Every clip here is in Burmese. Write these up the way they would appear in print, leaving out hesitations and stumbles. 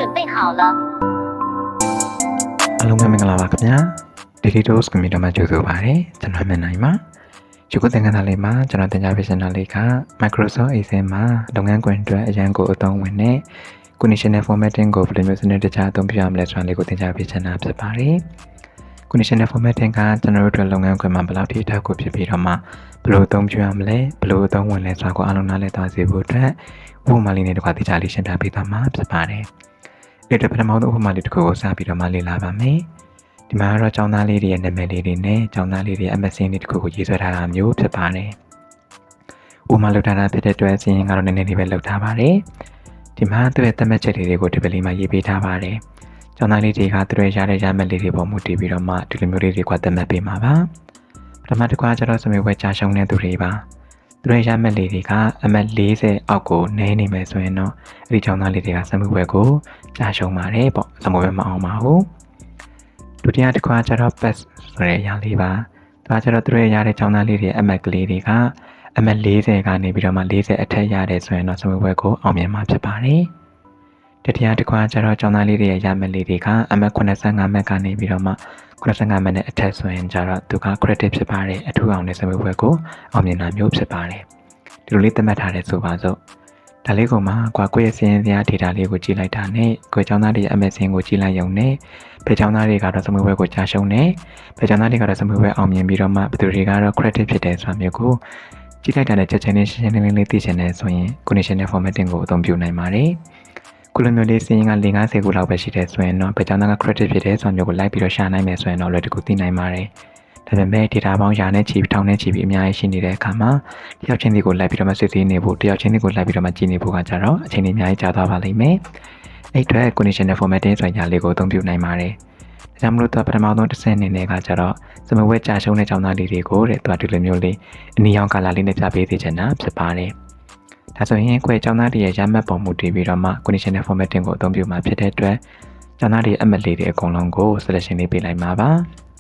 准备好了。အားလုံးပဲမင်္ဂလာပါခင်ဗျာ Digital Computer မှာကြိုဆိုပါရစေကျွန်တော်မြန်နိုင်ပါဒီခုသင်ခန်းစာလေးမှာကျွန်တော်သင်ကြားပေးချင်တာလေးက Microsoft Excel မှာလုပ်ငန်းခွင်အတွက်အရန်ကိုအသုံးဝင်တဲ့ Conditional Formatting ကိုဘယ်လိုမျိုးစနစ်တကျအသုံးပြုရမလဲဆိုတာလေးကိုသင်ကြားပေးချင်တာဖြစ်ပါတယ် Conditional Formatting ကကျွန်တော်တို့အတွက်လုပ်ငန်းခွင်မှာဘယ်လောက်ထိအထောက်အကူဖြစ်ပြီးတော့မှဘယ်လိုအသုံးပြုရမလဲဘယ်လိုအသုံးဝင်လဲဆိုတာကိုအားလုံးနားလည်သွားစေဖို့အတွက်ဥပမာလေးနဲ့တစ်ခါသင်ကြားလေးရှင်းပြပေးသွားမှာဖြစ်ပါတယ်ဒီတစ်ပထမဆုံးဥပမာလေးတစ်ခုကိုစပြီးတော့မှလေ့လာပါမယ်ဒီမှာတော့ကျောင်းသားလေးတွေရဲ့နာမည်လေးတွေနဲ့ကျောင်းသားလေးတွေရဲ့အမစင်းလေးတစ်ခုကိုရေးဆွဲထားတာမျိုးဖြစ်ပါတယ်ဥပမာလောက်ထားတာဖြစ်တဲ့အတွက်စီးရင်ကတော့နည်းနည်းလေးပဲလောက်ထားပါတယ်ဒီမှာသူ့ရဲ့သတ်မှတ်ချက်တွေကိုဒီပလီမှာရေးပေးထားပါတယ်ကျောင်းသားလေးတွေကသူတို့ရတဲ့ရမှတ်လေးတွေပေါ်မူတည်ပြီးတော့မှဒီလိုမျိုးလေးတွေကသတ်မှတ်ပေးမှာပါပထမတစ်ခါကျတော့စမေဝဲကြာရှုံးတဲ့သူတွေပါသူတို့ရမှတ်လေးတွေကအမှတ်40အောက်ကိုနည်းနေမယ်ဆိုရင်တော့အဲ့ဒီကျောင်းသားလေးတွေကစမေဝဲကိုကြာရှုံးပါတယ်ပေါ့စမေဝဲမအောင်ပါဘူးဒုတိယတစ်ခါကျတော့ pass ဆိုတဲ့အရာလေးပါဒါကျတော့သူတို့ရတဲ့ကျောင်းသားလေးတွေအမှတ်ကလေးတွေကအမှတ်40ကနေပြီးတော့မှ40အထက်ရတယ်ဆိုရင်တော့စမေဝဲကိုအောင်မြင်မှာဖြစ်ပါတယ်တတိယတစ်ခါကျတော့ကျောင်းသားလေးတွေရဲ့ရမှတ်လေးတွေကအမှတ်85မှတ်ကနေပြီးတော့မှ85မှတ်နဲ့အထက်ဆိုရင်ကျတော့သူက credit ဖြစ်ပါတယ်အထူးအောင်တဲ့စမေဝဲကိုအောင်မြင်တာမျိုးဖြစ်ပါတယ်ဒီလိုလေးသတ်မှတ်ထားတဲ့ဆိုပါစို့ဒါလေးကိုမှကိုယ့်ရဲ့စင်းစရာ data လေးကိုကြည့်လိုက်တာနဲ့ကိုယ်ကျောင်းသားတွေအမက်စင်းကိုကြည့်လိုက်ရုံနဲ့ဘယ်ကျောင်းသားတွေကတော့စမေးပွဲကိုကြာရှုံးနေဘယ်ကျောင်းသားတွေကတော့စမေးပွဲအောင်မြင်ပြီးတော့မှဘယ်သူတွေကတော့ credit ဖြစ်တယ်ဆိုတာမျိုးကိုကြည့်လိုက်တာနဲ့ချက်ချင်းရှင်းရှင်းလင်းလင်းလေးသိချင်တယ်ဆိုရင် conditional formatting ကိုအသုံးပြုနိုင်ပါတယ်ခုလိုမျိုးလေးစင်းက50ခုလောက်ပဲရှိတယ်ဆိုရင်တော့ဘယ်ကျောင်းသားက credit ဖြစ်တယ်ဆိုတာမျိုးကိုလိုက်ပြီးတော့ရှာနိုင်မယ်ဆိုရင်တော့လွယ်တကူသိနိုင်ပါတယ်ဒါပေမဲ့ data ပေါင်းရာနဲ့ချီပြီးထောင်နဲ့ချီပြီးအများကြီးရှိနေတဲ့အခါမှာတယောက်ချင်းစီကိုလိုက်ပြီးတော့မှစစ်ဆေးနေဖို့တယောက်ချင်းစီကိုလိုက်ပြီးတော့မှကြည့်နေဖို့ကကြတော့အချိန်ကြီးအများကြီးကြာသွားပါလိမ့်မယ်။အဲ့အတွက် conditional formatting ဆိုတဲ့ညာလေးကိုအသုံးပြုနိုင်ပါတယ်။ဒါကြောင့်မလို့ပထမဆုံးတစ်ဆင့်အနေနဲ့ကကြတော့စမဝဲကြာရှုံးတဲ့ကျောင်းသားတွေကိုတဲ့သူကဒီလိုမျိုးလေးအနီရောင်ကာလာလေးနဲ့ပြပေးသေးချင်တာဖြစ်ပါတယ်။ဒါဆိုရင်ကိုယ်ကျောင်းသားတွေရဲ့ရမှတ်ပုံမူတည်ပြီးတော့မှ conditional formatting ကိုအသုံးပြုမှာဖြစ်တဲ့အတွက်ကျောင်းသားတွေအမှတ်လေးတွေအကုန်လုံးကို selection လေးပေးလိုက်မှာပါ။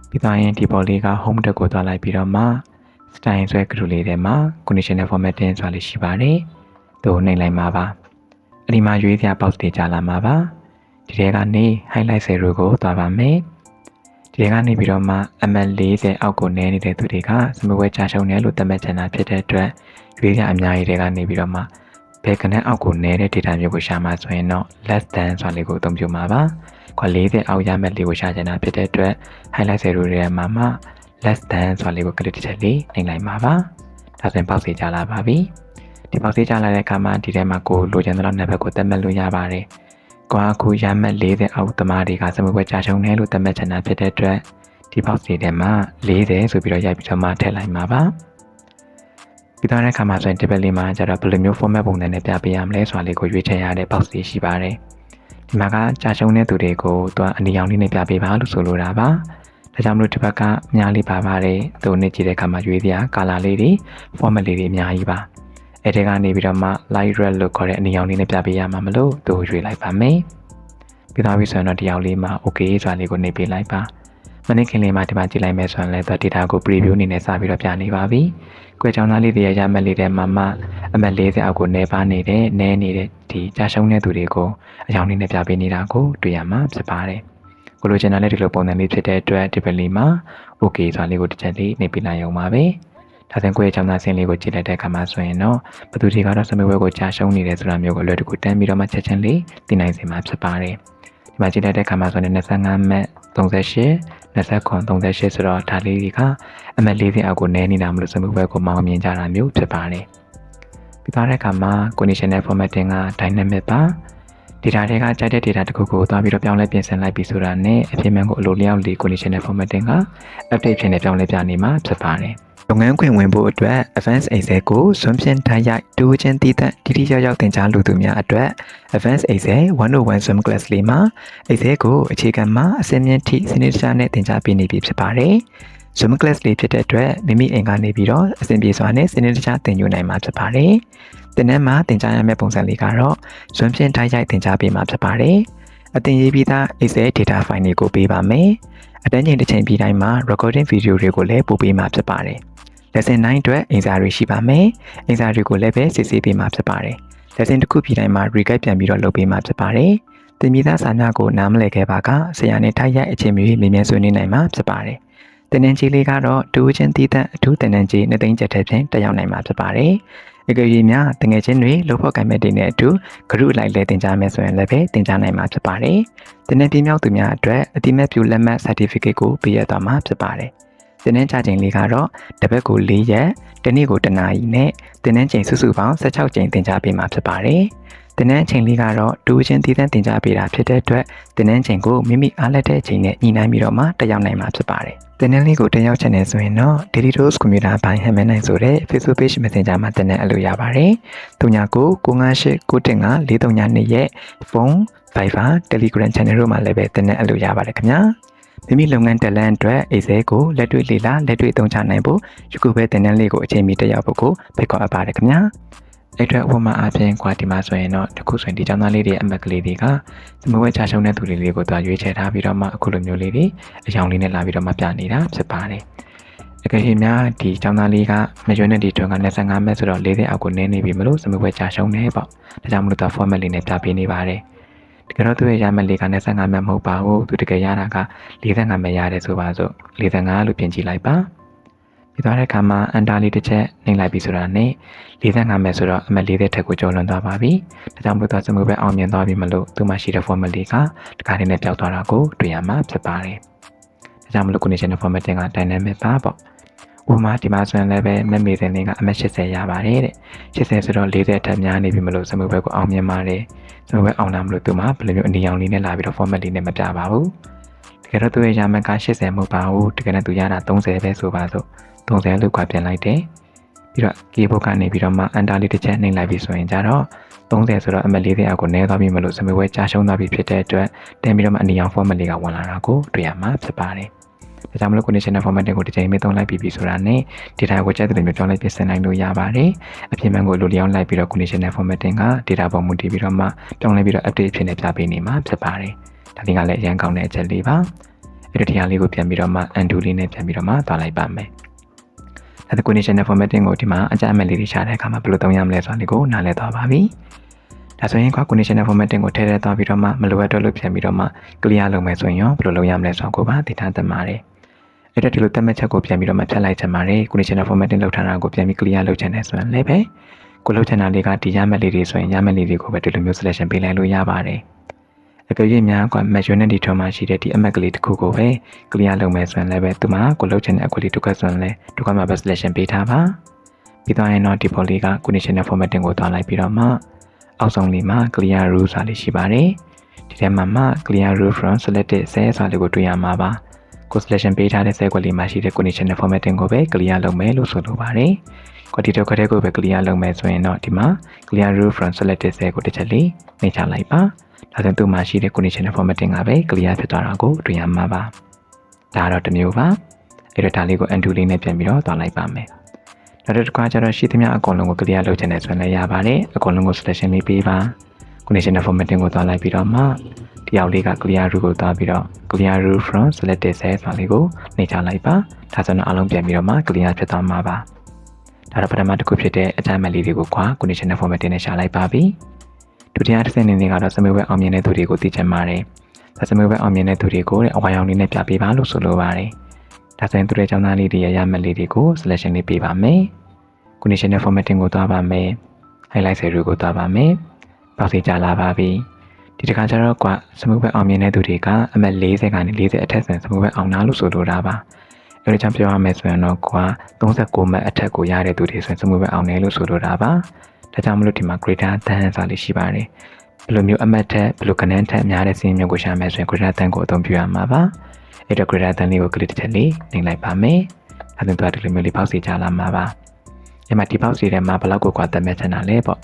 ပြီးတော့ရင်ဒီပေါ်လေးက home တက်ကိုသွားလိုက်ပြီးတော့မှ style ဆွဲကတူလေးထဲမှာ conditional formatting ဆိုတာလေးရှိပါတယ်။သူ့နှိပ်လိုက်မှာပါ။အဲ့ဒီမှာရွေးစရာ box တွေကြာလာမှာပါ။ဒီထဲကနေ highlight cell ကိုသွားပါမယ်။ဒီထဲကနေပြီးတော့မှ ML40 အောက်ကိုနည်းနေတဲ့သူတွေကစမဝဲချရှုံးတယ်လို့သတ်မှတ်ချင်တာဖြစ်တဲ့အတွက်ရွေးစရာအများကြီးတွေကနေပြီးတော့မှဘယ်ကနေအောက်ကိုနည်းတဲ့ data မျိုးကိုရှာမှာဆိုရင်တော့ less than ဆိုတာလေးကိုအသုံးပြုမှာပါ။40အောက်ရမဲ့လေးကိုရှာချင်တာဖြစ်တဲ့အတွက် highlight cell တွေထဲမှာ less than ဆိုတာလေးကို click တစ်ချက်လေးနှိပ်လိုက်ပါပါ။ဒါဆိုရင်ပေါက်စေကြလာပါပြီ။ဒီပေါက်စေကြလာတဲ့အခါမှာဒီထဲမှာကိုလိုချင်တဲ့လောက်နံပါတ်ကိုသတ်မှတ်လို့ရပါတယ်။ကိုအခုရမဲ့40အောက်သမားတွေကစမဝဲကြာရှုံးတယ်လို့သတ်မှတ်ချင်တာဖြစ်တဲ့အတွက်ဒီပေါက်စေထဲမှာ40ဆိုပြီးတော့ရိုက်ပြီးတော့မှထည့်လိုက်ပါပါ။ပြီးတော့တဲ့အခါမှာဆိုရင်ဒီဘက်လေးမှာကျတော့ဘယ်လိုမျိုး format ပုံစံနဲ့ပြပေးရမလဲဆိုတာလေးကိုရွေးချယ်ရတဲ့ပေါက်စေရှိပါတယ်။ဒီမှာကကြာရှုံးတဲ့သူတွေကိုသူကအနီရောင်လေးနဲ့ပြပေးပါလို့ဆိုလိုတာပါဒါကြောင့်မလို့ဒီဘက်ကများလေးပါပါတယ်သူနဲ့ကြည့်တဲ့အခါမှာရွေးစရာ color လေးတွေ format လေးတွေအများကြီးပါအဲ့ဒီကနေပြီးတော့မှ light red လို့ခေါ်တဲ့အနီရောင်လေးနဲ့ပြပေးရမှာမလို့သူရွေးလိုက်ပါမယ်ပြီးတော့ပြီးဆိုရင်တော့ဒီအောင်လေးမှာ okay ဆိုတာလေးကိုနှိပ်ပေးလိုက်ပါမနေ့ခင်လေးမှာဒီမှာကြည့်လိုက်မယ်ဆိုရင်လည်းသူ data ကို preview အနေနဲ့စပြီးတော့ပြနေပါပြီကွယ်ချောင်းသားလေးတွေရမှတ်လေးတဲ့မှာအမှတ်40အောက်ကိုနေပါနေတဲ့နဲနေတဲ့ဒီကြာရှုံးတဲ့သူတွေကိုအကြောင်းလေးနဲ့ပြပေးနေတာကိုတွေ့ရမှာဖြစ်ပါတယ်။ကိုလိုချင်တာလည်းဒီလိုပုံစံလေးဖြစ်တဲ့အတွက်ဒီပလီမှာ okay ဆိုတာလေးကိုတစ်ချက်လေးနှိပ်ပြလိုက်အောင်ပါပဲ။ဒါဆိုရင်ကိုယ့်ရဲ့ချောင်းသားဆင်းလေးကိုကြည့်လိုက်တဲ့အခါမှာဆိုရင်တော့ဘသူတွေကတော့စမေးဝဲကိုကြာရှုံးနေတယ်ဆိုတာမျိုးကိုလွယ်တကူတန်းပြီးတော့မှချက်ချင်းလေးသိနိုင်စေမှာဖြစ်ပါတယ်။ဒီမှာကြည့်လိုက်တဲ့အခါမှာဆိုရင်25မှတ်38 2938ဆိုတော့ဒါလေးတွေကအမှတ်40အောက်ကိုနည်းနေတာမလို့စမေးဝဲကိုမောင်းမြင်ကြတာမျိုးဖြစ်ပါတယ်။ပြီးသွားတဲ့အခါမှာ conditional formatting က dynamic ပါ data တွေကကြိုက်တဲ့ data တစ်ခုကိုသွားပြီးတော့ပြောင်းလဲပြင်ဆင်လိုက်ပြီးဆိုတာနဲ့အဖြစ်မှန်ကိုအလိုလျောက်လေး conditional formatting က update ဖြစ်နေပြောင်းလဲပြနေမှာဖြစ်ပါတယ်။လုပ်ငန်းခွင်ဝင်ဖို့အတွက် Advanced Excel ကိုစွန့်ဖြင့်ထားရိုက်တူချင်းတည်တဲ့တိတိကျကျသင်ကြားလိုသူများအတွက် Advanced Excel 101 Swim Class လေးမှာ Excel ကိုအခြေခံမှာအစင်းမြင့်ထိစနစ်တကျနဲ့သင်ကြားပေးနေပြီဖြစ်ပါတယ်။ Swim Class လေးဖြစ်တဲ့အတွက်မိမိအိမ်ကနေပြီးတော့အဆင်ပြေစွာနဲ့စနစ်တကျသင်ယူနိုင်မှာဖြစ်ပါတယ်။သင်တန်းမှာသင်ကြားရမယ့်ပုံစံလေးကတော့စွန့်ဖြင့်ထားရိုက်သင်ကြားပေးမှာဖြစ်ပါတယ်။အသင်ရေးပြီးသား Excel data file တွေကိုပေးပါမယ်။အတန်းချိန်တစ်ချိန်ပြီးတိုင်းမှာ recording video တွေကိုလည်းပို့ပေးမှာဖြစ်ပါတယ်။ lesson 9အတွက်အင်စာတွေရှိပါမယ်။အင်စာတွေကိုလည်းပဲစစ်ဆေးပေးမှာဖြစ်ပါတယ်။ lesson တစ်ခုပြီးတိုင်းမှာ recap ပြန်ပြီးတော့လုပ်ပေးမှာဖြစ်ပါတယ်။ တင်မိသားစာများကိုနားမလည်ခဲ့ပါကဆရာနဲ့ထိုက်ရိုက်အချိန်မီမေးမြန်းဆွေးနွေးနိုင်မှာဖြစ်ပါတယ်။တင်နန်းကြီးလေးကတော့တူးချင်းတီးတဲ့အထူးတင်နန်းကြီးနှစ်သိန်းကျပ်ထဲဖြင့်တက်ရောက်နိုင်မှာဖြစ်ပါတယ်။အကယ်၍များတငယ်ချင်းတွေလို့ဖို့ကံမဲ့တွေနဲ့အတူဂရုလိုက်လဲတင်ကြမယ်ဆိုရင်လည်းပဲတင်ကြနိုင်မှာဖြစ်ပါတယ်။တင်နန်းပြင်းမြောက်သူများအတွက်အတိမတ်ပြုလက်မှတ် certificate ကိုပေးရသွားမှာဖြစ်ပါတယ်။တင်နန်းချချိန်လေးကတော့တစ်ပတ်ကို4ရက်တစ်နေ့ကို1နာရီနဲ့တင်နန်းချိန်စုစုပေါင်း16ချိန်တင်ကြပေးမှာဖြစ်ပါတယ်။တင်နန်းချိန်လေးကတော့တူးချင်းတည်တံ့တင်ကြပေးတာဖြစ်တဲ့အတွက်တင်နန်းချိန်ကိုမိမိအားလက်တဲ့အချိန်နဲ့ညီနိုင်ပြီးတော့မှတက်ရောက်နိုင်မှာဖြစ်ပါတယ်။တင်နန်းလေးကိုတက်ရောက်ချင်နေဆိုရင်တော့ Daily Dose Computer ဘိုင်းဟမန်နိုင်ဆိုတဲ့ Facebook Page Messenger မှာတင်နန်းအလို့ရပါတယ်။သူညာကို958935432ရဲ့ဖုန်း Viber Telegram Channel တို့မှာလည်းပဲတင်နန်းအလို့ရပါတယ်ခင်ဗျာ။မိမိလုပ်ငန်းတက်လန့်အတွက်အိစဲကိုလက်တွေ့လေ့လာလက်တွေ့သုံးချနိုင်ဖို့ယခုပဲတင်နန်းလေးကိုအချိန်မီတက်ရောက်ဖို့ကိုဖိတ်ခေါ်အပ်ပါတယ်ခင်ဗျာ။အဲ့အတွက်ဥပမာအပြင်ကွာဒီမှာဆိုရင်တော့တခုဆိုရင်ဒီကျောင်းသားလေးတွေအမက်ကလေးတွေကသမဝဲချရှုံးတဲ့သူလေးတွေကိုသွားရွေးချယ်ထားပြီးတော့မှအခုလိုမျိုးလေးတွေအယောင်လေးနဲ့လာပြီးတော့မှပြနေတာဖြစ်ပါတယ်။အကယ်၍များဒီကျောင်းသားလေးကမရွေးနဲ့ဒီတွန်းက25မက်ဆိုတော့40အောက်ကိုနင်းနေပြီမလို့သမဝဲချရှုံးနေပေါ့။ဒါကြောင့်မလို့တော့ format လေးနဲ့ပြပေးနေပါတယ်။တကယ်တော့သူရဲ့ရမက်လေးက25မက်မဟုတ်ပါဘူး။သူတကယ်ရတာက45မက်ရတယ်ဆိုပါစို့45လို့ပြင်ကြည့်လိုက်ပါ။ပြီးသွားတဲ့အခါမှာအန်တာလေးတစ်ချက်နှိပ်လိုက်ပြီဆိုတာနဲ့45မယ်ဆိုတော့အမတ်40ထက်ကိုကျော်လွန်သွားပါပြီ။ဒါကြောင့်မို့တော့စမှုပဲအောင်မြင်သွားပြီမလို့သူမှရှိတဲ့ format လေးကတခါတည်းနဲ့ပျောက်သွားတာကိုတွေ့ရမှာဖြစ်ပါတယ်။ဒါကြောင့်မလို့ conditional formatting က dynamic ပါပေါ့။ဥပမာဒီမှာဆိုရင်လည်းပဲမက်မေစင်လေးကအမတ်80ရပါတယ်တဲ့။80ဆိုတော့40ထက်များနေပြီမလို့စမှုပဲကိုအောင်မြင်ပါတယ်။စမှုပဲအောင်လာမလို့သူမှဘယ်လိုမျိုးအနီရောင်လေးနဲ့လာပြီးတော့ format လေးနဲ့မပြပါဘူး။တကယ်တော့သူရဲ့ရမက်က80မဟုတ်ပါဘူး။တကယ်တော့သူရတာ30ပဲဆိုပါစို့30လို့ကွာပြင်လိုက်တယ်ပြီးတော့ keyboard ကနေပြီးတော့မှ enter လေးတစ်ချက်နှိပ်လိုက်ပြီဆိုရင်ကြတော့30ဆိုတော့အမ40အောက်ကိုနည်းသွားပြီမလို့စမဝဲကြာရှုံးသွားပြီဖြစ်တဲ့အတွက်တင်ပြီးတော့မှအနီရောင် format လေးကဝင်လာတာကိုတွေ့ရမှာဖြစ်ပါတယ်။ဒါကြောင့်မလို့ conditional formatting ကိုတစ်ချိန်မေးသုံးလိုက်ပြီဆိုတာနဲ့ data ကိုချက်တဲ့မျိုးပြောင်းလိုက်ပြင်ဆင်နိုင်လို့ရပါတယ်။အပြင်မှန်ကိုလိုလျောင်းလိုက်ပြီးတော့ conditional formatting က data ပေါ်မူတည်ပြီးတော့မှပြောင်းလဲပြီးတော့ update ဖြစ်နေပြပေးနေမှာဖြစ်ပါတယ်။ဒါလေးကလည်းအရင်ကောင်းတဲ့အချက်လေးပါ။အဲ့ဒီတရားလေးကိုပြန်ပြီးတော့မှ undo လေးနဲ့ပြန်ပြီးတော့မှသွားလိုက်ပါမယ်။အဲ့ဒါ conditional formatting ကိုဒီမှာအကြမ်းအမဲ့လေးတွေရှာတဲ့အခါမှာဘယ်လိုသုံးရမလဲဆိုတာလေးကိုနားလည်သွားပါပြီ။ဒါဆိုရင် conditional formatting ကိုထည့်သွားပြီးတော့မှမလိုအပ်တော့လို့ပြန်ပြီးတော့မှ clear လုပ်မယ်ဆိုရင်ရောဘယ်လိုလုပ်ရမလဲဆိုတာကိုပါသိထားသင့်ပါတယ်။အဲ့ဒါဒီလိုသတ်မှတ်ချက်ကိုပြန်ပြီးတော့မှဖြတ်လိုက်ချင်ပါတယ်။ conditional formatting လုပ်ထားတာကိုပြန်ပြီး clear လုပ်ချင်တယ်ဆိုရင်လည်းပဲကိုလုပ်ချင်တာလေးကဒီရမဲ့လေးတွေဆိုရင်ရမဲ့လေးတွေကိုပဲဒီလိုမျိုး selection ပေးလိုက်လို့ရပါတယ်။အကယ်၍များက majority ထုံးမှာရှိတဲ့ဒီအမက်ကလေးတစ်ခုကိုပဲ clear လုပ်မယ်ဆိုရင်လည်းပဲသူမှာကိုလုပ်ချင်တဲ့အခွင့်အရေးတစ်ခုဆိုရင်လည်းဒီကမှာပဲ selection ပေးထားပါပြီးတော့ရင်တော့ဒီပေါ်လေးက conditional formatting ကိုသွားလိုက်ပြီးတော့မှအောက်ဆုံးလေးမှာ clear rule ဆိုတာလေးရှိပါတယ်ဒီထဲမှာမှ clear rule from selected cell ဆိုတာလေးကိုတွေ့ရမှာပါကို selection ပေးထားတဲ့ cell ကွက်လေးမှာရှိတဲ့ conditional formatting ကိုပဲ clear လုပ်မယ်လို့ဆိုလိုပါတယ်ကိုဒီတော့ခတဲ့ကိုပဲ clear လုပ်မယ်ဆိုရင်တော့ဒီမှာ clear rule from selected cell ကိုတစ်ချက်လေးနှိပ်ချလိုက်ပါဒါဆိုသူ့မှာရှိတဲ့ conditional formatting ကပဲ clear ဖြစ်သွားတာကိုတွေ့ရမှာပါဒါတော့တစ်မျိုးပါအဲ့တော့ဒါလေးကို undo လေးနဲ့ပြန်ပြီးတော့သွားလိုက်ပါမယ်နောက်တစ်ခါကျတော့ရှိသမျှအကုန်လုံးကို clear လုပ်ချင်တယ်ဆိုရင်လည်းရပါတယ်အကုန်လုံးကို selection လေးပေးပါ conditional formatting ကိုသွားလိုက်ပြီးတော့မှဒီအောက်လေးက clear rule ကိုသွားပြီးတော့ clear rule from selected cell ဆိုတာလေးကိုနှိပ်ချလိုက်ပါဒါဆိုတော့အလုံးပြန်ပြီးတော့မှ clear ဖြစ်သွားမှာပါဒါတော့ပထမတစ်ခုဖြစ်တဲ့အကြမ်းမဲ့လေးတွေကိုခွာ conditional formatting နဲ့ရှာလိုက်ပါပြီဒုတိယတစ်ဆင့်အနေနဲ့ကတော့စမေးဝဲအောင်မြင်တဲ့သူတွေကိုသိချင်ပါတယ်။ဒါစမေးဝဲအောင်မြင်တဲ့သူတွေကိုအဝါရောင်လေးနဲ့ပြပေးပါလို့ဆိုလိုပါတယ်။ဒါဆိုရင်သူရဲ့ကျောင်းသားလေးတွေရရမဲ့လေးတွေကို selection လေးပေးပါမယ်။ conditional formatting ကိုသွားပါမယ်။ highlight cell ကိုသွားပါမယ်။ပေါက်စီကြလာပါပြီ။ဒီတစ်ခါကျတော့ကွာစမေးဝဲအောင်မြင်တဲ့သူတွေကအမှတ်40ကနေ40အထက်ဆိုရင်စမေးဝဲအောင်နာလို့ဆိုလိုတာပါ။အဲဒီကြောင့်ပြောရမယ်ဆိုရင်တော့ကွာ39မှတ်အထက်ကိုရတဲ့သူတွေဆိုရင်စမေးဝဲအောင်နေလို့ဆိုလိုတာပါ။ဒါကြောင့်မလို့ဒီမှာ greater than ဆိုတာလေးရှိပါတယ်ဘယ်လိုမျိုးအမှတ်ထက်ဘယ်လိုကဏ္ဍထက်များတဲ့စီးမျိုးကိုရှာမယ်ဆိုရင် greater than ကိုအသုံးပြုရမှာပါအဲ့တော့ greater than လေးကို click တစ်ချက်လေးနှိပ်လိုက်ပါမယ်အဲ့ဒါတော့ဒီလိုမျိုးလေးပေါက်စီချလာမှာပါအဲ့မှာဒီပေါက်စီထဲမှာဘယ်လောက်ကိုကွာသတ်မှတ်ချင်တာလဲပေါ့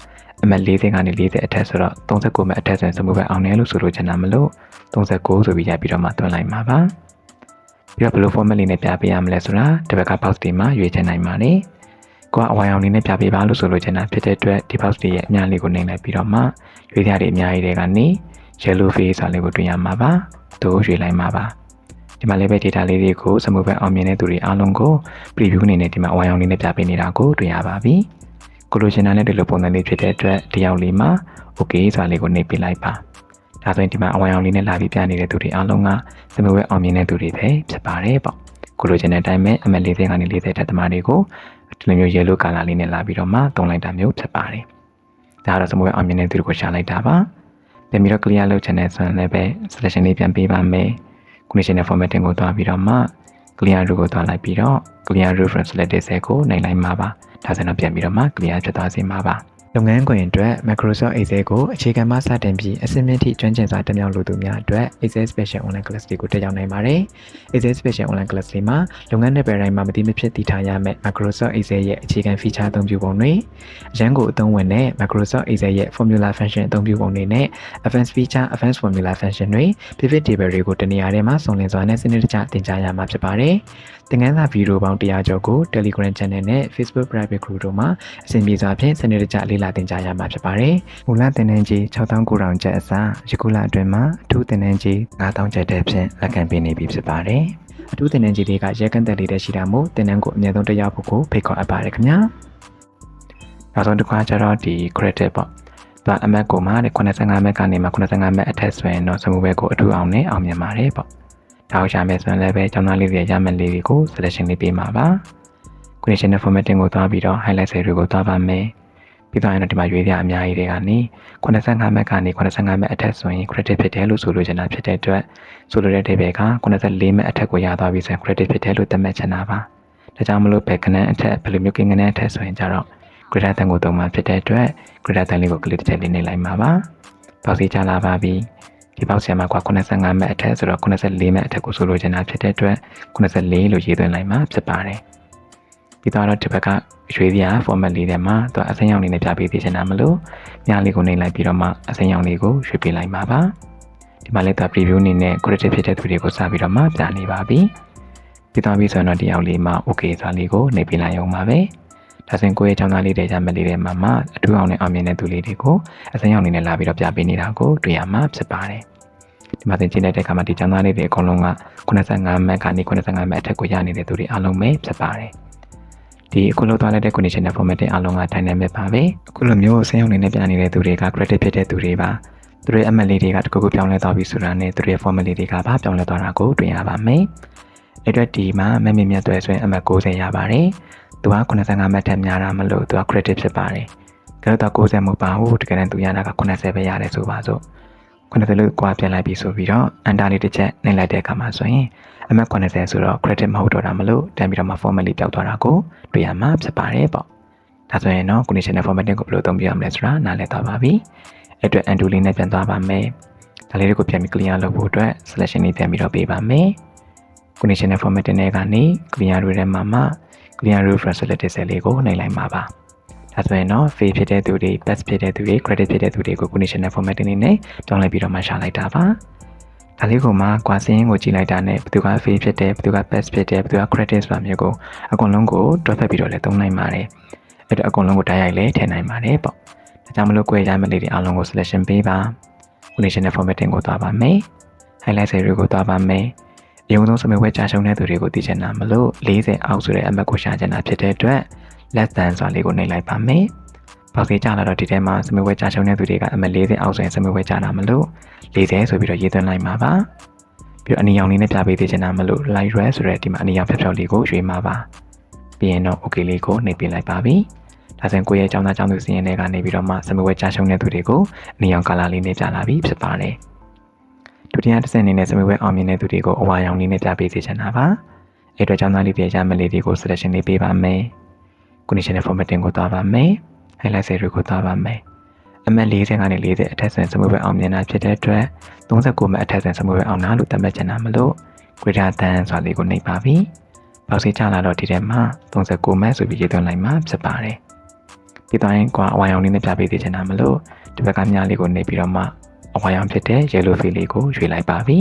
အမှတ်40ကနေ40အထက်ဆိုတော့39မှတ်အထက်ဆိုရင်စမှုပဲအောင်တယ်လို့ဆိုလို့ချင်တာမလို့39ဆိုပြီးရိုက်ပြီးတော့မှတွန်းလိုက်မှာပါပြီးတော့ဘယ်လို format လေးနဲ့ပြပေးရမလဲဆိုတာဒီဘက်က box တွေမှာရွေးချယ်နိုင်ပါတယ်ကိုကအဝိုင်အောင်လေးနဲ့ပြပေးပါလို့ဆိုလို့ချင်တာဖြစ်တဲ့အတွက်ဒီ box တွေရဲ့အများလေးကိုနှိပ်လိုက်ပြီးတော့မှရွေးရတဲ့အများကြီးတွေကနေ yellow face ဆိုတာလေးကိုတွေ့ရမှာပါတို့ရွေးလိုက်မှာပါဒီမှာလည်းပဲ data လေးတွေကိုစမှုပဲအောင်မြင်တဲ့သူတွေအားလုံးကို preview အနေနဲ့ဒီမှာအဝိုင်အောင်လေးနဲ့ပြပေးနေတာကိုတွေ့ရပါပြီကိုလိုချင်တာနဲ့ဒီလိုပုံစံလေးဖြစ်တဲ့အတွက်ဒီရောက်လေးမှာ okay ဆိုတာလေးကိုနှိပ်ပြလိုက်ပါ ဒါဆိုရင်ဒီမှာအဝိုင်းအောင်လေးနဲ့လာပြီးပြနေတဲ့သူတွေအားလုံးကစမဝဲအောင်မြင်တဲ့သူတွေပဲဖြစ်ပါတယ်ပေါ့ကိုလိုချင်တဲ့အတိုင်းပဲအမ40ကနေ40တက်သမားတွေကိုဒီလိုမျိုး yellow color လေးနဲ့လာပြီးတော့မှတုံးလိုက်တာမျိုးဖြစ်ပါတယ်ဒါကတော့စမဝဲအောင်မြင်တဲ့သူတွေကိုရှာလိုက်တာပါပြန်ပြီးတော့ clear လုပ်ချင်တဲ့ဆိုရင်လည်းပဲ selection လေးပြန်ပေးပါမယ် conditional formatting ကိုတွားပြီးတော့မှ clear row ကိုတွားလိုက်ပြီးတော့ clear reference selected cell ကိုနှိပ်လိုက်မှာပါဒါဆိုတော့ပြန်ပြီးတော့မှ clear ဖြစ်သွားစေမှာပါလုပ်ငန်းခွင်အတွက် Microsoft Excel ကိုအခြေခံမှစတင်ပြီးအဆင့်မြင့်ထိကျွမ်းကျင်စွာတက်မြောက်လိုသူများအတွက် Excel Special Online Class တွေကိုတက်ရောက်နိုင်ပါတယ်။ Excel Special Online Class တွေမှာလုပ်ငန်းနယ်ပယ်တိုင်းမှာမတိမဖြစ်တည်ထားရမယ့် Microsoft Excel ရဲ့အခြေခံ feature အသုံးပြုပုံတွေအရန်ကိုအသုံးဝင်တဲ့ Microsoft Excel ရဲ့ Formula Function အသုံးပြုပုံတွေနဲ့ Advanced Feature Advanced Formula Function တွေ Pivot Table တွေကိုတနေရာထဲမှာစုံလင်စွာနဲ့စနစ်တကျသင်ကြားရမှာဖြစ်ပါတယ်။သင်ခန်းစာဗီဒီယိုပေါင်း100ကျော်ကို Telegram Channel နဲ့ Facebook Private Group တို့မှာအဆင်ပြေစွာဖြင့်စနစ်တကျလေ့လာသင်ကြားရမှာဖြစ်ပါတယ်။မူလသင်တန်းကြီး6900ကျပ်အစားယခုလအတွင်းမှာအထူးသင်တန်းကြီး9000ကျပ်တဲ့ဖြင့်လက်ခံပေးနေပြီဖြစ်ပါတယ်။အထူးသင်တန်းကြီးတွေကရဲကန့်သက်လေးတဲ့ရှိတာမို့သင်တန်းကိုအမြဲတမ်းတက်ရောက်ဖို့ကိုဖိတ်ခေါ်အပ်ပါတယ်ခင်ဗျာ။နောက်ဆုံးတစ်ခါကျတော့ဒီ credit ပေါ့။ဒါအမတ်ကိုမှ85မက်ကနေမှ85မက်အထက်ဆိုရင်တော့စမှုဘဲကိုအထူးအောင်နဲ့အောင်မြင်ပါတယ်ပေါ့။ဒါကိုရှာမယ်ဆိုရင်လည်းပဲကျောင်းသားလေးတွေရမယ်လေးတွေကို selection လေးပေးမှာပါ။ conditional formatting ကိုသွားပြီးတော့ highlight cell တွေကိုသွားပါမယ်။ပြီးတော့ရင်တော့ဒီမှာရွေးပြအများကြီးတွေကနေ85မက်ကနေ85မက်အထက်ဆိုရင် credit ဖြစ်တယ်လို့ဆိုလိုချင်တာဖြစ်တဲ့အတွက်ဆိုလိုတဲ့ table က94မက်အထက်ကိုရသွားပြီဆိုရင် credit ဖြစ်တယ်လို့သတ်မှတ်ချင်တာပါ။ဒါကြောင့်မလို့ပဲခဏအထက်ဘယ်လိုမျိုးကိန်းခဏအထက်ဆိုရင်ကြတော့ greater than ကိုသုံးမှဖြစ်တဲ့အတွက် greater than လေးကို click တစ်ချက်လေးနှိပ်လိုက်မှာပါ။ပေါက်စီချလာပါပြီ။ဒီပေါက်ဆီမှာ85မက်အထက်ဆိုတော့94မက်အထက်ကိုဆိုလိုချင်တာဖြစ်တဲ့အတွက်94လို့ရေးသွင်းလိုက်မှာဖြစ်ပါတယ်။ပြီးတော့ဒီဘက်ကရွှေပြ format လေးထဲမှာသူအစိမ်းရောင်လေးနဲ့ပြပေးသေးချင်တာမလို့ညလေးကိုနှိပ်လိုက်ပြီးတော့မှအစိမ်းရောင်လေးကိုရွှေ့ပေးလိုက်မှာပါဒီမှာလည်းသူ preview အနေနဲ့ corrected ဖြစ်တဲ့သူတွေကိုစပြီးတော့မှပြနေပါပြီပြီးတော့ပြီးဆိုတော့ဒီအောက်လေးမှာ okay ဆိုတာလေးကိုနှိပ်ပေးလိုက်အောင်ပါပဲဒါဆိုရင်ကိုယ့်ရဲ့ချောင်းသားလေးတွေကြမဲ့လေးတွေမှာအထူးအောင်နဲ့အောင်မြင်တဲ့သူလေးတွေကိုအစိမ်းရောင်လေးနဲ့လာပြီးတော့ပြပေးနေတာကိုတွေ့ရမှာဖြစ်ပါတယ်ဒီမှာသင်ကြည့်လိုက်တဲ့အခါမှာဒီချောင်းသားလေးတွေအကုန်လုံးက85မက်ကနေ85မက်အထက်ကိုရနေတဲ့သူတွေအားလုံးပဲဖြစ်ပါတယ်ဒီအခုလောက်သွားလိုက်တဲ့ conditional formatting အားလုံးက dynamic ပါပဲအခုလိုမျိုးဆင်းရုံနေနဲ့ပြနေတဲ့သူတွေက credit ဖြစ်တဲ့သူတွေပါသူတို့ရဲ့အမှတ်လေးတွေကတခုခုပြောင်းလဲသွားပြီဆိုတာနဲ့သူတို့ရဲ့ format လေးတွေကဘာပြောင်းလဲသွားတာကိုတွေ့ရပါမယ်အဲ့တော့ဒီမှာမမြတ်သွဲဆိုရင်အမှတ်60ရပါတယ်သူက85မှတ်ထက်များတာမလို့သူက credit ဖြစ်ပါတယ်ကြတော့90မဟုတ်ပါဘူးတကယ်တမ်းသူရတာက90ပဲရတယ်ဆိုပါစို့90လို့ကွာပြန်လိုက်ပြီဆိုပြီးတော့ enter လေးတစ်ချက်နှိပ်လိုက်တဲ့အခါမှာဆိုရင်အမှတ်90ဆိုတော့ credit မဟုတ်တော့တာမလို့တန်ပြီးတော့မှ format လေးပျောက်သွားတာကိုတွေ့ရမှာဖြစ်ပါတယ်ပေါ့ဒါဆိုရင်တော့ conditional formatting ကိုဘယ်လိုသုံးပြရမလဲဆိုတာနားလည်သွားပါပြီအဲ့အတွက် undo လေးနဲ့ပြန်သွားပါမယ်ဒါလေးတွေကိုပြန်ပြီး clear လုပ်ဖို့အတွက် selection လေးပြန်ပြီးတော့ပေးပါမယ် conditional formatting တွေကနေ clear တွေထဲမှာ clear reference selected cell လေးကိုနှိပ်လိုက်မှာပါဒါဆိုရင်တော့ fail ဖြစ်တဲ့သူတွေ pass ဖြစ်တဲ့သူတွေ credit ဖြစ်တဲ့သူတွေကို conditional formatting နဲ့ပြောင်းလဲပြီးတော့မှရှာလိုက်တာပါဒါလေးကိုမှကွာစင်းကိုကြည့်လိုက်တာနဲ့ဘယ်သူက fail ဖြစ်တယ်ဘယ်သူက pass ဖြစ်တယ်ဘယ်သူက credit ဆိုတာမျိုးကိုအကုန်လုံးကိုတွဲဖက်ပြီးတော့လည်းသုံးနိုင်ပါတယ်အဲ့တော့အကုန်လုံးကိုတိုက်ရိုက်လည်းထည့်နိုင်ပါတယ်ပေါ့ဒါကြောင့်မလို့ကိုယ်ရမယ့်လေးတွေအားလုံးကို selection ပေးပါ conditional formatting ကိုသွားပါမယ် highlight cell ကိုသွားပါမယ်အရင်ဆုံးစမေဝဲကြာရှုံးတဲ့သူတွေကိုသိချင်တာမလို့40အောက်ဆိုတဲ့အမှတ်ကိုရှာချင်တာဖြစ်တဲ့အတွက် less than ဆိုတာလေးကိုနှိပ်လိုက်ပါမယ်ပေါက်စီကြလာတော့ဒီထဲမှာစမေဝဲကြာရှုံးတဲ့သူတွေကအမှတ်40အောက်ဆိုရင်စမေဝဲကြာတာမလို့40ဆိုပြီးတော့ရေးသွင်းလိုက်မှာပါပြီးတော့အနီရောင်လေးနဲ့ပြပေးသေးချင်တာမလို့ light red ဆိုတဲ့ဒီမှာအနီရောင်ဖြောက်လေးကိုရွေးမှာပါပြီးရင်တော့ okay လေးကိုနှိပ်ပေးလိုက်ပါပြီဒါဆိုရင်ကိုယ့်ရဲ့ကျောင်းသားကျောင်းသူစီးရင်တွေကနေပြီးတော့မှစမေဝဲကြာရှုံးတဲ့သူတွေကိုအနီရောင် color လေးနဲ့ပြလာပြီးဖြစ်ပါတယ်ဒုတိယတစ်ဆင့်အနေနဲ့စမေဝဲအောင်မြင်တဲ့သူတွေကိုအဝါရောင်လေးနဲ့ပြပေးသေးချင်တာပါအဲ့တော့ကျောင်းသားလေးတွေရမယ်လေးတွေကို selection လေးပေးပါမယ် conditional formatting ကိုသွားပါမယ် highlight cell ကိုသွားပါမယ်အမှတ်40ကနေ40အထက်ဆိုရင်စမေဝဲအောင်မြင်တာဖြစ်တဲ့အတွက်39မှတ်အထက်ဆိုရင်စမေဝဲအောင်နာလို့သတ်မှတ်ချင်တာမလို့ greater than ဆိုတာလေးကိုနှိပ်ပါပြီပေါက်စီချလာတော့ဒီထဲမှာ39မှတ်ဆိုပြီးရေးသွင်းလိုက်မှာဖြစ်ပါတယ်ပြီးတော့ရင်ကွာအဝါရောင်လေးနဲ့ပြပေးသေးချင်တာမလို့ဒီဘက်ကမြားလေးကိုနှိပ်ပြီးတော့မှအဝါရောင်ဖြစ်တဲ့ yellow fill လေးကိုရွေးလိုက်ပါပြီ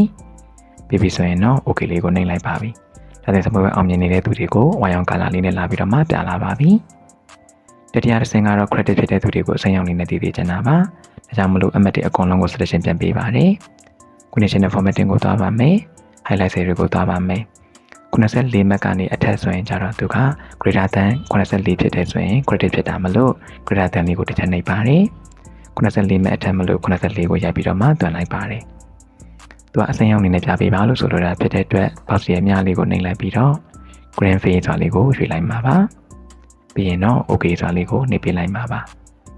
ပြီးပြီဆိုရင်တော့ okay လေးကိုနှိပ်လိုက်ပါပြီဒါဆိုစမေဝဲအောင်မြင်နေတဲ့သူတွေကိုအဝါရောင် color လေးနဲ့လာပြီးတော့မှပြလာပါပြီတတိယတစ်ဆင့်ကတော့ credit ဖြစ်တဲ့သူတွေကိုအစိမ်းရောင်လေးနဲ့တည်တည်ချင်တာပါဒါကြောင့်မလို့အမှတ်တွေအကုန်လုံးကို selection ပြန်ပေးပါတယ် conditional formatting ကိုသွားပါမယ် highlight cell ကိုသွားပါမယ်94မှတ်ကနေအထက်ဆိုရင်ကြတော့သူက greater than 94ဖြစ်တဲ့ဆိုရင် credit ဖြစ်တာမလို့ greater than လေးကိုတစ်ချက်နှိပ်ပါတယ် 84မဲ့အထက်မလို့84ကိုရိုက်ပြီးတော့မှတွန်းလိုက်ပါတယ်သူကအစိမ်းရောင်နေနဲ့ပြပေးပါလို့ဆိုလိုတာဖြစ်တဲ့အတွက် box ရဲ့အများလေးကိုနှိပ်လိုက်ပြီးတော့ green face ဆိုတာလေးကိုရွေးလိုက်မှာပါပြီးရင်တော့ okay ဆိုတာလေးကိုနှိပ်ပြလိုက်မှာပါ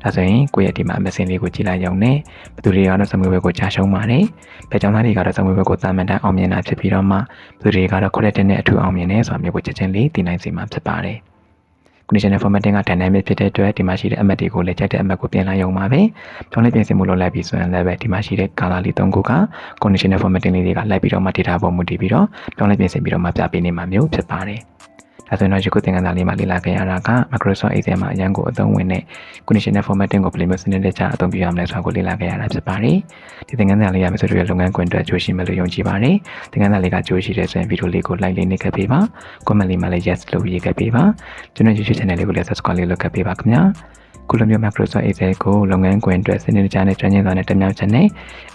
ဒါဆိုရင်ကိုယ့်ရဲ့ဒီမှာမစင်လေးကိုကြည့်လိုက်ရုံနဲ့ဘသူတွေကတော့စမွေးဘက်ကိုကြာရှုံးပါတယ်။ဘယ်ကြောင့်သားတွေကတော့စမွေးဘက်ကိုသာမန်တိုင်းအောင်မြင်တာဖြစ်ပြီးတော့မှဘသူတွေကတော့ credit နဲ့အထူးအောင်မြင်နေဆိုတာမျိုးကိုချက်ချင်းလေးသိနိုင်စေမှာဖြစ်ပါတယ်။ conditional formatting က dynamic ဖြစ်တဲ့အတွက်ဒီမှာရှိတဲ့အမှတ်တွေကိုလည်းချက်တဲ့အမှတ်ကိုပြင်လိုက်ရုံပါပဲ။ပြောင်းလဲပြင်ဆင်မှုလုပ်လိုက်ပြီးဆိုရင်လည်းပဲဒီမှာရှိတဲ့ color လေး၃ခုက conditional formatting လေးတွေကလိုက်ပြီးတော့မှ data ပေါ်မူတည်ပြီးတော့ပြောင်းလဲပြင်ဆင်ပြီးတော့မှပြပေးနေမှာမျိုးဖြစ်ပါတယ်။ဒါဆိုရင်တော့ယခုသင်ခန်းစာလေးမှာလေ့လာခဲ့ရတာက Microsoft Excel မှာအရန်ကိုအသုံးဝင်တဲ့ conditional formatting ကိုဘယ်လိုမျိုးစနစ်တကျအသုံးပြုရမလဲဆိုတာကိုလေ့လာခဲ့ရတာဖြစ်ပါတယ်။ဒီသင်ခန်းစာလေးရမယ်ဆိုတော့လုပ်ငန်းခွင်အတွက်အကျိုးရှိမယ်လို့ယုံကြည်ပါတယ်။သင်ခန်းစာလေးကအကျိုးရှိတဲ့ဆိုရင်ဗီဒီယိုလေးကို like လေးနှိပ်ခဲ့ပေးပါ။ comment လေးမှာလည်း yes လို့ရေးခဲ့ပေးပါ။ကျွန်တော် YouTube channel လေးကိုလည်း subscribe လေးလုပ်ခဲ့ပေးပါခင်ဗျာ။ခုလိုမျိုး Microsoft Excel ကိုလုပ်ငန်းခွင်အတွက်စနစ်တကျနဲ့ကျွမ်းကျင်စွာနဲ့တက်မြောက်ခြင်းနဲ့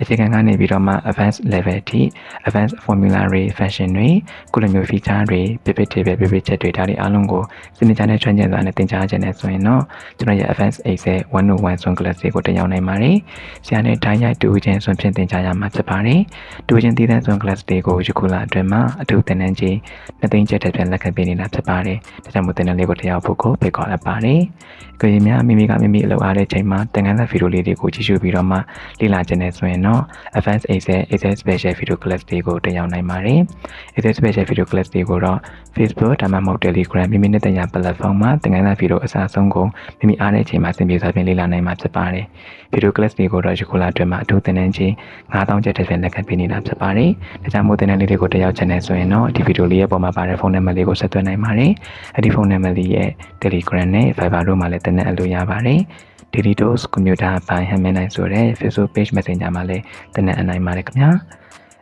အခြေခံကနေပြီးတော့မှ advanced level အထိ advanced formula တွေ function တွေခုလိုမျိုး feature တွေ pivot table pivot check တွေဒါတွေအားလုံးကိုစနစ်တကျနဲ့ကျွမ်းကျင်စွာနဲ့သင်ကြားခြင်းနဲ့ဆိုရင်တော့ကျွန်တော်ရဲ့ advanced Excel 101 swing class တွေကိုတက်ရောက်နိုင်ပါတယ်။ဆရာနဲ့တိုင်းရိုက်တူချင်းဆွန်ဖြင့်သင်ကြားရမှာဖြစ်ပါတယ်။တူချင်းတည်တဲ့ swing class တွေကိုယခုလအတွင်းမှာအထူးသင်တန်းကြီး2သိန်းကျပ်တက်ပြန်လက်ခံပေးနေတာဖြစ်ပါတယ်။ဒါကြောင့်မို့သင်တန်းလေးကိုတက်ရောက်ဖို့ကိုဖိတ်ခေါ်အပ်ပါတယ်။ကိုကြီးများမိမိကမိမိအလုပ်အားတဲ့အချိန်မှာသင်ခန်းစာဗီဒီယိုလေးတွေကိုကြည့်ရှုပြီးတော့မှလေ့လာခြင်းနဲ့ဆိုရင်တော့ Advanced Excel Special Video Class တွေကိုတက်ရောက်နိုင်ပါတယ်။ Excel Special Video Class တွေကိုတော့ Facebook ဒါမှမဟုတ် Telegram မိမိနဲ့တင်ရ platform မှာသင်ခန်းစာဗီဒီယိုအစားဆုံးကိုမိမိအားတဲ့အချိန်မှာသင်ပြစွာဖြင့်လေ့လာနိုင်မှာဖြစ်ပါတယ်။ Video Class တွေကိုတော့ယခုလအတွင်းမှာအထူးသင်တန်းကြီး9000ကျပ်တက်ပြန်လက်ခံပေးနေတာဖြစ်ပါတယ်။ဒါကြောင့်မို့သင်တန်းလေးတွေကိုတက်ရောက်ခြင်းနဲ့ဆိုရင်တော့ဒီဗီဒီယိုလေးရဲ့ပေါ်မှာပါတဲ့ဖုန်းနံပါတ်လေးကိုဆက်သွယ်နိုင်ပါတယ်။အဲဒီဖုန်းနံပါတ်လေးရဲ့ Telegram နဲ့ Viber တို့မှာလည်းသင်တန်းအလို့ရပါတယ်။ Daily Dose Computer by Hamilton ဆိုတဲ့ Facebook Page Messenger မှာလည်းတင်နေနိုင်ပါတယ်ခင်ဗျာ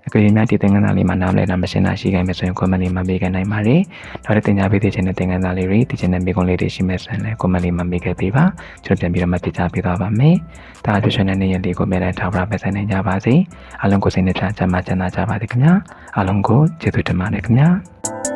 အကြိမ်များဒီသင်ခန်းစာလေးမှာနားလည်တာမရှင်းတာရှိခဲ့မယ်ဆိုရင် comment လေးမှာပေးခဲ့နိုင်ပါတယ်နောက်တဲ့သင်ကြားပေးခြင်းတဲ့သင်ခန်းစာလေးတွေဒီချင်တဲ့မိကုံးလေးတွေရှိမယ်ဆိုရင်လည်း comment လေးမှာပေးခဲ့ပေးပါကျွန်တော်ပြန်ပြီးတော့မှပြချပေးသွားပါမယ်ဒါအကျိုးရှင်တဲ့နေ့ရက်လေးကိုမြဲတမ်းထားပါပဲဆိုင်နိုင်ကြပါစေအားလုံးကိုစိတ်နှပြချမ်းသာကြပါစေခင်ဗျာအားလုံးကိုကျေးဇူးတင်ပါတယ်ခင်ဗျာ